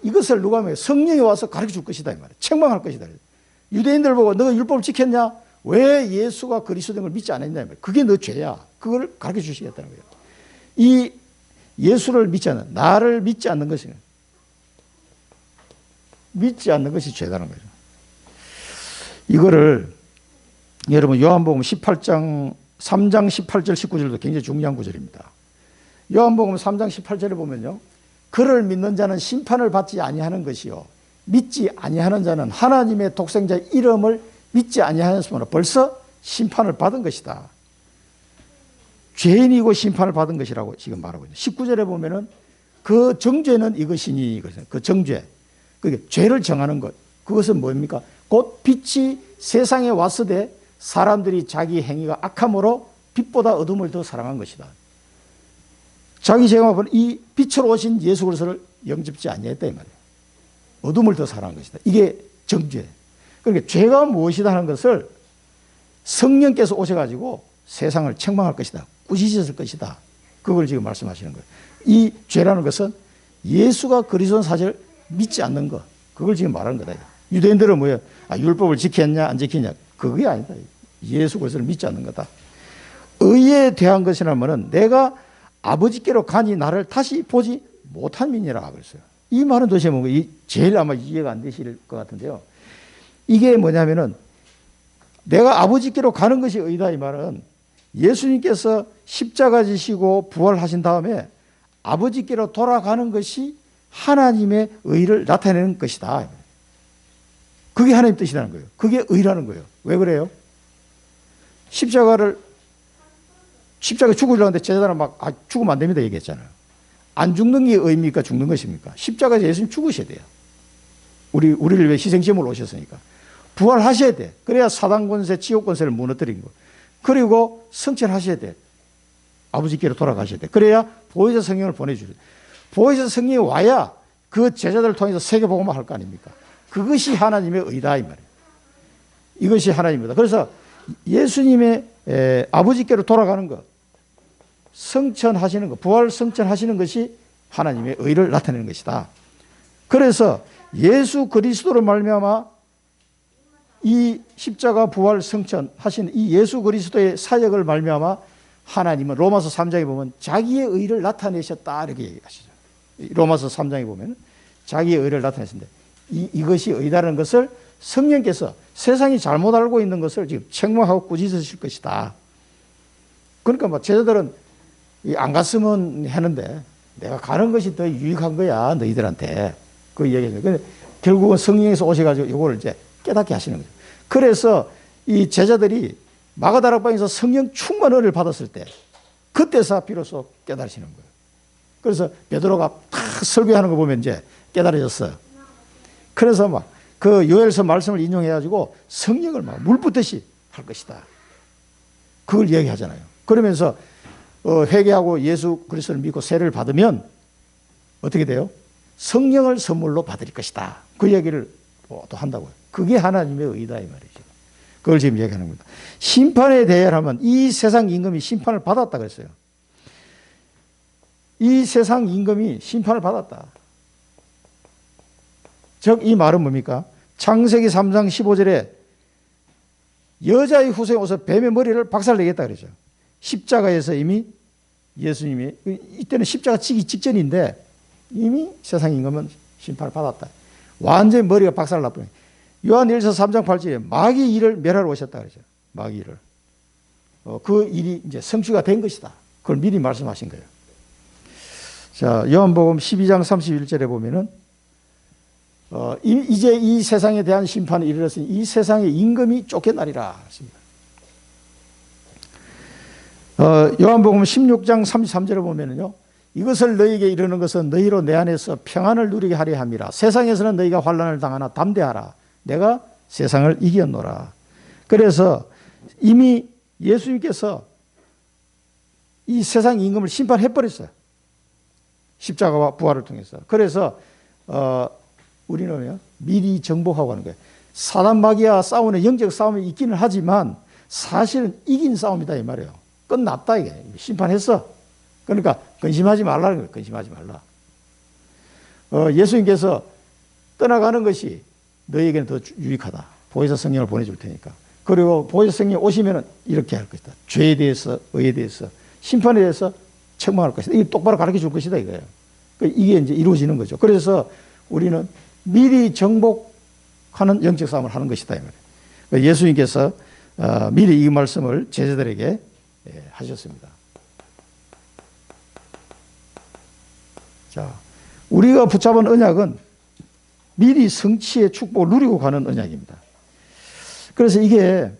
이것을 누가 하면 성령이 와서 가르쳐 줄 것이다 이 말이에요. 책망할 것이다. 유대인들 보고 너가 율법을 지켰냐? 왜 예수가 그리스도인 걸 믿지 않았냐? 그게 너 죄야. 그걸 가르쳐 주시겠다는 거예요. 이 예수를 믿지 않는, 나를 믿지 않는 것이, 믿지 않는 것이 죄다는 거죠. 이거를 여러분 요한복음 18장 3장 18절 19절도 굉장히 중요한 구절입니다. 요한복음 3장 18절에 보면요. 그를 믿는 자는 심판을 받지 아니하는 것이요 믿지 아니하는 자는 하나님의 독생자 이름을 믿지 아니하였으므로 벌써 심판을 받은 것이다. 죄인이고 심판을 받은 것이라고 지금 말하고 있는. 19절에 보면은 그 정죄는 이것이니, 그 정죄, 그게 죄를 정하는 것. 그것은 뭡니까? 곧 빛이 세상에 왔으되 사람들이 자기 행위가 악함으로 빛보다 어둠을 더 사랑한 것이다. 자기 생각은 이 빛으로 오신 예수 그리스도를 영접지 아니했다 이 말이에요. 어둠을 더 사랑한 것이다. 이게 정죄. 그러니까 죄가 무엇이다 하는 것을 성령께서 오셔가지고 세상을 책망할 것이다. 꾸짖으실 것이다. 그걸 지금 말씀하시는 거예요. 이 죄라는 것은 예수가 그리스도 사실을 믿지 않는 것. 그걸 지금 말하는 거다. 유대인들은 뭐예요? 율법을 지켰냐 안 지켰냐. 그게 아니다. 예수 그리스도를 믿지 않는 거다. 의에 대한 것이라면 내가 아버지께로 가니 나를 다시 보지 못한 민이라 그랬어요. 이 말은 도대체 뭔가 제일 아마 이해가 안 되실 것 같은데요. 이게 뭐냐면은 내가 아버지께로 가는 것이 의다 이 말은 예수님께서 십자가 지시고 부활하신 다음에 아버지께로 돌아가는 것이 하나님의 의를 나타내는 것이다. 그게 하나님 뜻이라는 거예요. 그게 의라는 거예요. 왜 그래요? 십자가 죽으려고 하는데 제자들은 막 죽으면 안 됩니다 얘기했잖아요. 안 죽는 게 의입니까? 죽는 것입니까? 십자가에서 예수님 죽으셔야 돼요. 우리를 위해 희생제물로 오셨으니까. 부활하셔야 돼. 그래야 사단 권세, 지옥 권세를 무너뜨린 거. 그리고 성천하셔야 돼. 아버지께로 돌아가셔야 돼. 그래야 보혜사 성령을 보내주셔야 돼. 보혜사 성령이 와야 그 제자들을 통해서 세계복음을 할 거 아닙니까? 그것이 하나님의 의다 이 말이에요. 이것이 하나님입니다. 그래서 예수님의 아버지께로 돌아가는 것, 성천하시는 것, 부활 성천하시는 것이 하나님의 의를 나타내는 것이다. 그래서 예수 그리스도로 말미암아 이 십자가 부활 성천하신 이 예수 그리스도의 사역을 말미암아 하나님은 로마서 3장에 보면 자기의 의를 나타내셨다 이렇게 얘기하시죠. 로마서 3장에 보면 자기의 의를 나타내신데 이것이 의다라는 것을 성령께서 세상이 잘못 알고 있는 것을 지금 책망하고 꾸짖으실 것이다. 그러니까 뭐 제자들은 안 갔으면 하는데 내가 가는 것이 더 유익한 거야 너희들한테 그 얘기죠. 근데 결국은 성령에서 오셔가지고 이거를 이제 깨닫게 하시는 거죠. 그래서 이 제자들이 마가다락방에서 성령 충만 은혜를 받았을 때 그때서 비로소 깨달으시는 거예요. 그래서 베드로가 탁 설교하는 거 보면 이제 깨달아졌어요. 그래서 막 그 요엘서 말씀을 인용해가지고 성령을 막 물붓듯이 할 것이다. 그걸 얘기하잖아요. 그러면서 회개하고 예수 그리스도를 믿고 세례를 받으면 어떻게 돼요? 성령을 선물로 받을 것이다. 그 얘기를 또 한다고요. 그게 하나님의 의다 이 말이죠. 그걸 지금 얘기하는 겁니다. 심판에 대하면 이 세상 임금이 심판을 받았다 그랬어요. 이 세상 임금이 심판을 받았다. 즉 이 말은 뭡니까? 창세기 3장 15절에 여자의 후손이 오서 뱀의 머리를 박살내겠다 그러죠. 십자가에서 이미 예수님이 이때는 십자가 치기 직전인데 이미 세상 임금은 심판을 받았다. 완전히 머리가 박살났더니 요한일서 3장 8절에 마귀 일을 멸하러 오셨다 그러죠. 마귀 일을. 그 일이 이제 성취가 된 것이다. 그걸 미리 말씀하신 거예요. 자, 요한복음 12장 31절에 보면은 이제 이 세상에 대한 심판이 이르렀으니 이 세상의 임금이 쫓겨나리라 했습니다. 요한복음 16장 33절에 보면은요, 이것을 너희에게 이르는 것은 너희로 내 안에서 평안을 누리게 하려 함이라. 세상에서는 너희가 환난을 당하나 담대하라. 내가 세상을 이겼노라. 그래서 이미 예수님께서 이 세상 임금을 심판해버렸어요. 십자가와 부활을 통해서. 그래서 우리는 미리 정복하고 하는 거예요. 사단 마귀와 싸우는 영적 싸움이 있기는 하지만 사실은 이긴 싸움이다 이 말이에요. 끝났다 이게. 심판했어. 그러니까 근심하지 말라는 거예요. 근심하지 말라. 예수님께서 떠나가는 것이 너희에게는 더 유익하다. 보혜사 성령을 보내줄 테니까. 그리고 보혜사 성령이 오시면 이렇게 할 것이다. 죄에 대해서, 의에 대해서, 심판에 대해서 책망할 것이다. 이게 똑바로 가르쳐 줄 것이다 이거예요. 이게 이제 이루어지는 거죠. 그래서 우리는 미리 정복하는 영적 싸움을 하는 것이다 이 말이에요. 예수님께서 미리 이 말씀을 제자들에게 하셨습니다. 자, 우리가 붙잡은 언약은 미리 성취의 축복을 누리고 가는 언약입니다. 그래서 이게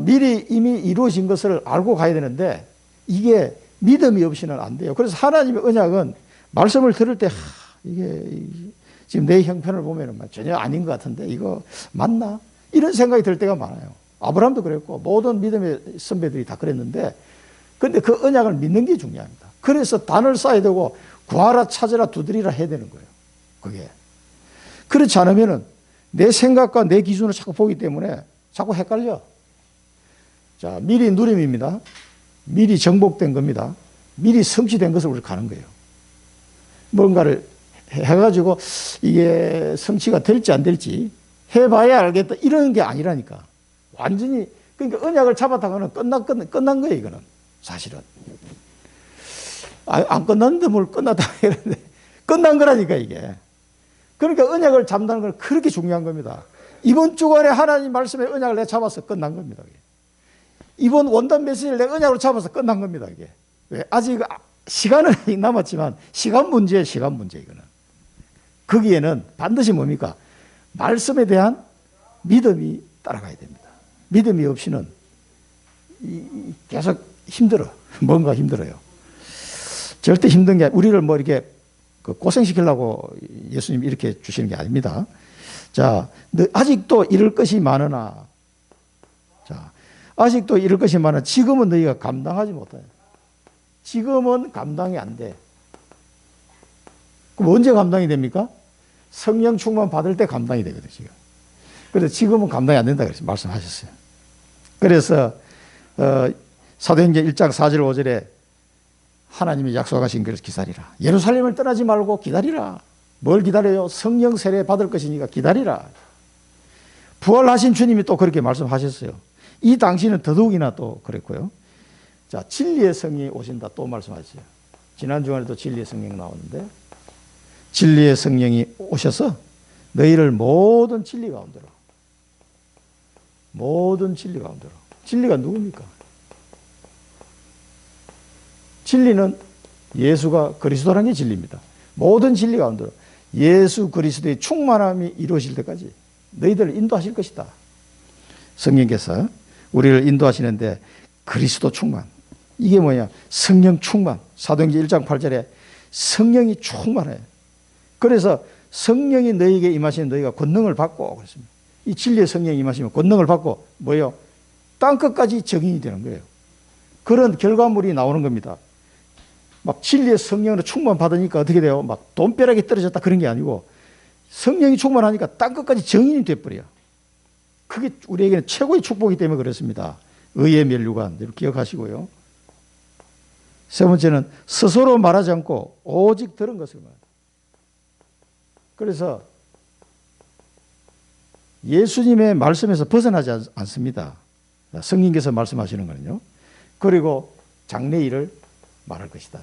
미리 이미 이루어진 것을 알고 가야 되는데 이게 믿음이 없이는 안 돼요. 그래서 하나님의 언약은 말씀을 들을 때 이게 지금 내 형편을 보면 전혀 아닌 것 같은데 이거 맞나? 이런 생각이 들 때가 많아요. 아브라함도 그랬고 모든 믿음의 선배들이 다 그랬는데 그런데 그 언약을 믿는 게 중요합니다. 그래서 단을 쌓아야 되고 구하라 찾으라 두드리라 해야 되는 거예요. 그게. 그렇지 않으면은 내 생각과 내 기준을 자꾸 보기 때문에 자꾸 헷갈려. 자, 미리 누림입니다. 미리 정복된 겁니다. 미리 성취된 것을 우리 가는 거예요. 뭔가를 해가지고 이게 성취가 될지 안 될지 해봐야 알겠다. 이런 게 아니라니까. 완전히, 그러니까 언약을 잡았다가는 끝난 거예요, 이거는. 사실은. 안 끝났는데 뭘 끝났다 이러는데 끝난 거라니까, 이게. 그러니까 언약을 잡는다는 건 그렇게 중요한 겁니다. 이번 주간에 하나님 말씀의 언약을 내가 잡아서 끝난 겁니다. 이번 원단 메시지를 내가 언약으로 잡아서 끝난 겁니다. 이게. 왜? 아직 시간은 남았지만 시간 문제예요. 시간 문제 이거는. 거기에는 반드시 뭡니까? 말씀에 대한 믿음이 따라가야 됩니다. 믿음이 없이는 계속 힘들어. 뭔가 힘들어요. 절대 힘든 게 우리를 뭐 이렇게 고생시키려고 예수님이 이렇게 주시는 게 아닙니다. 자, 아직도 이럴 것이 많으나, 자, 아직도 이럴 것이 많으나 지금은 너희가 감당하지 못해. 지금은 감당이 안 돼. 그럼 언제 감당이 됩니까? 성령 충만 받을 때 감당이 되거든요, 지금. 그래서 지금은 감당이 안 된다 그래서 말씀하셨어요. 그래서 사도행전 1장 4절 5절에 하나님이 약속하신 것을 기다리라. 예루살렘을 떠나지 말고 기다리라. 뭘 기다려요? 성령 세례 받을 것이니까 기다리라. 부활하신 주님이 또 그렇게 말씀하셨어요. 이 당시는 더더욱이나 또 그랬고요. 자, 진리의 성령이 오신다 또 말씀하셨어요. 지난 주간에도 진리의 성령 나오는데 진리의 성령이 오셔서 너희를 모든 진리 가운데로 진리가 누굽니까? 진리는 예수가 그리스도라는 게 진리입니다. 모든 진리 가운데로 예수 그리스도의 충만함이 이루어질 때까지 너희들을 인도하실 것이다. 성령께서 우리를 인도하시는데 그리스도 충만. 이게 뭐냐? 성령 충만. 사도행전 1장 8절에 성령이 충만해. 그래서 성령이 너희에게 임하시면 너희가 권능을 받고 그랬습니다. 이 진리의 성령이 임하시면 권능을 받고 뭐예요? 땅끝까지 정인이 되는 거예요. 그런 결과물이 나오는 겁니다. 막 진리의 성령으로 충만 받으니까 어떻게 돼요? 막 돈벼락이 떨어졌다 그런 게 아니고 성령이 충만하니까 땅끝까지 정인이 돼버려요. 그게 우리에게는 최고의 축복이기 때문에 그렇습니다. 의의 면류관 기억하시고요. 세 번째는 스스로 말하지 않고 오직 들은 것을 말합니다. 그래서 예수님의 말씀에서 벗어나지 않습니다. 성령께서 말씀하시는 거는요. 그리고 장래일을 말할 것이다.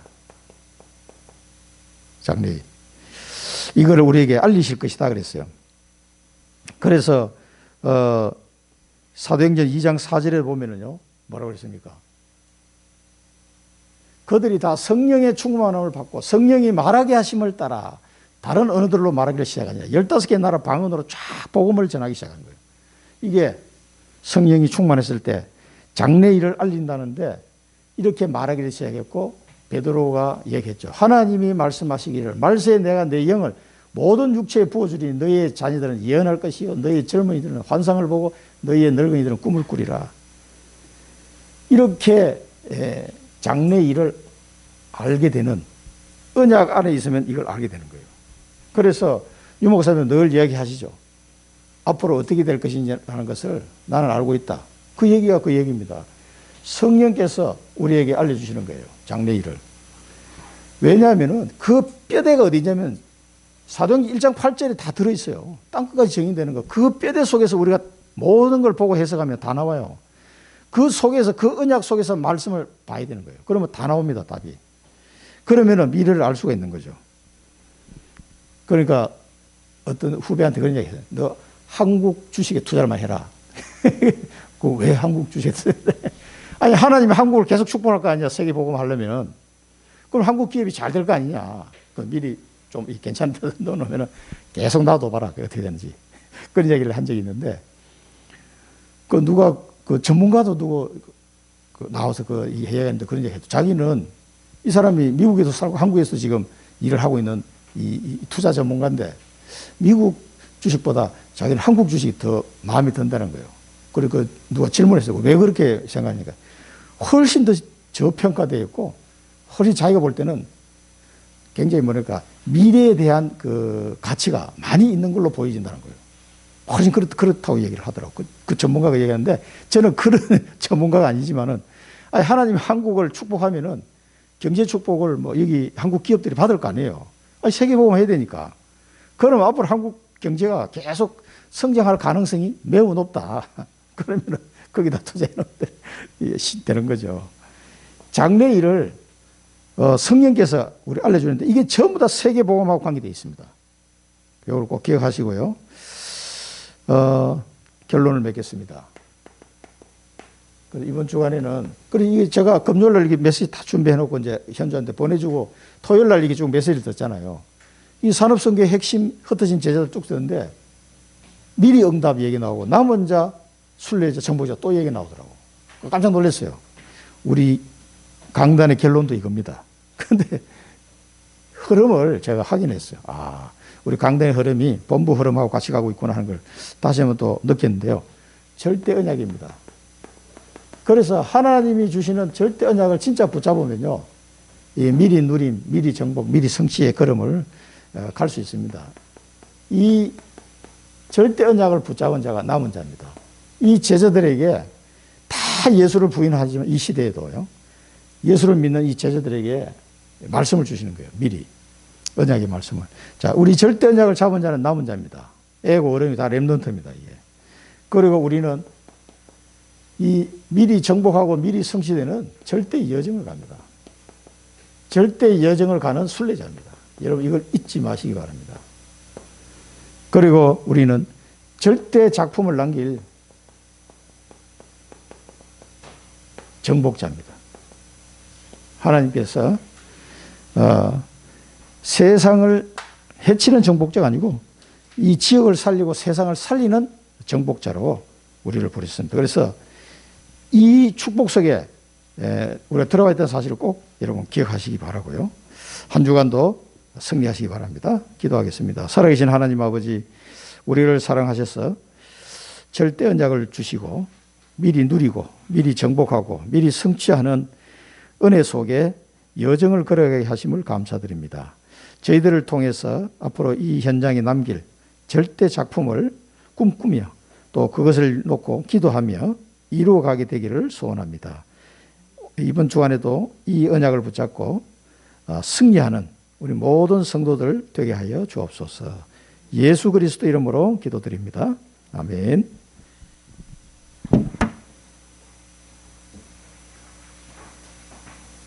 장래일. 이거를 우리에게 알리실 것이다 그랬어요. 그래서 사도행전 2장 4절에 보면은요. 뭐라고 그랬습니까? 그들이 다 성령의 충만함을 받고 성령이 말하게 하심을 따라 다른 언어들로 말하기를 시작하냐. 15개 나라 방언으로 쫙 복음을 전하기 시작한 거예요. 이게 성령이 충만했을 때 장래일을 알린다는데 이렇게 말하기를 시작했고, 베드로가 얘기했죠. 하나님이 말씀하시기를 말세에 내가 내 영을 모든 육체에 부어주리니 너희의 자녀들은 예언할 것이요 너희의 젊은이들은 환상을 보고 너희의 늙은이들은 꿈을 꾸리라. 이렇게 장래일을 알게 되는, 언약 안에 있으면 이걸 알게 되는 거예요. 그래서 유 목사님 늘 이야기하시죠. 앞으로 어떻게 될 것이냐는 것을 나는 알고 있다. 그 얘기가 그 얘기입니다. 성령께서 우리에게 알려주시는 거예요. 장래일을. 왜냐하면 그 뼈대가 어디냐면 사도행전 1장 8절에 다 들어있어요. 땅끝까지 정의되는 거. 그 뼈대 속에서 우리가 모든 걸 보고 해석하면 다 나와요. 그 속에서, 그 언약 속에서 말씀을 봐야 되는 거예요. 그러면 다 나옵니다, 답이. 그러면 미래를 알 수가 있는 거죠. 그러니까 어떤 후배한테 그런 얘기 했어요. 너 한국 주식에 투자를 많이 해라. 그 왜 한국 주식에 투자해? 아니, 하나님이 한국을 계속 축복할 거 아니야, 세계 복음 하려면. 그럼 한국 기업이 잘 될 거 아니냐. 그 미리 좀 괜찮은 데 넣어놓으면 계속 놔둬봐라. 어떻게 되는지. 그런 얘기를 한 적이 있는데, 그 누가, 그 전문가도 누구 나와서 그 이야기했는데 그런 얘기 했죠. 자기는 이 사람이 미국에서 살고 한국에서 지금 일을 하고 있는 이 투자 전문가인데 미국 주식보다 자기는 한국 주식이 더 마음에 든다는 거예요. 그리고 그 누가 질문했어요. 왜 그렇게 생각하니까 훨씬 더 저평가되어 있고 훨씬 자기가 볼 때는 굉장히 뭐랄까 미래에 대한 그 가치가 많이 있는 걸로 보여진다는 거예요. 훨씬 그렇다고 얘기를 하더라고요. 그 전문가가 얘기하는데 저는 그런 전문가가 아니지만은 아니, 하나님이 한국을 축복하면은 경제 축복을 뭐 여기 한국 기업들이 받을 거 아니에요. 아니, 세계보험 해야 되니까. 그럼 앞으로 한국 경제가 계속 성장할 가능성이 매우 높다. 그러면 거기다 투자해놓으면 되는 거죠. 장래일을 성령께서 우리 알려주는데 이게 전부 다 세계보험하고 관계되어 있습니다. 이걸 꼭 기억하시고요. 결론을 맺겠습니다. 이번 주간에는, 이게 제가 금요일날 이게 메시지 다 준비해놓고 이제 현주한테 보내주고 토요일날 이게 쭉 메시지를 듣잖아요. 이 산업선교의 핵심 흩어진 제자들 쭉 듣는데 미리 응답 얘기 나오고 남은 자, 순례자, 정복자 또 얘기 나오더라고. 깜짝 놀랐어요. 우리 강단의 결론도 이겁니다. 근데 흐름을 제가 확인했어요. 우리 강단의 흐름이 본부 흐름하고 같이 가고 있구나 하는 걸 다시 한번 또 느꼈는데요. 절대 언약입니다. 그래서 하나님이 주시는 절대 언약을 진짜 붙잡으면요, 이 미리 누림, 미리 정복, 미리 성취의 걸음을 갈 수 있습니다. 이 절대 언약을 붙잡은 자가 남은 자입니다. 이 제자들에게 다 예수를 부인하지만 이 시대에도요, 예수를 믿는 이 제자들에게 말씀을 주시는 거예요. 미리. 언약의 말씀을. 자, 우리 절대 언약을 잡은 자는 남은 자입니다. 애고 어른이 다 렘넌트입니다. 이게. 그리고 우리는 이 미리 정복하고 미리 성취되는 절대 여정을 갑니다. 절대 여정을 가는 순례자입니다. 여러분 이걸 잊지 마시기 바랍니다. 그리고 우리는 절대 작품을 남길 정복자입니다. 하나님께서 세상을 해치는 정복자가 아니고 이 지역을 살리고 세상을 살리는 정복자로 우리를 부르셨습니다. 그래서 이 축복 속에 우리가 들어가 있다는 사실을 꼭 여러분 기억하시기 바라고요. 한 주간도 승리하시기 바랍니다. 기도하겠습니다. 살아계신 하나님 아버지, 우리를 사랑하셔서 절대 언약을 주시고 미리 누리고 미리 정복하고 미리 성취하는 은혜 속에 여정을 걸어가게 하심을 감사드립니다. 저희들을 통해서 앞으로 이 현장에 남길 절대 작품을 꿈꾸며 또 그것을 놓고 기도하며 이루어가게 되기를 소원합니다. 이번 주간에도 이 언약을 붙잡고 승리하는 우리 모든 성도들 되게 하여 주옵소서. 예수 그리스도 이름으로 기도드립니다. 아멘.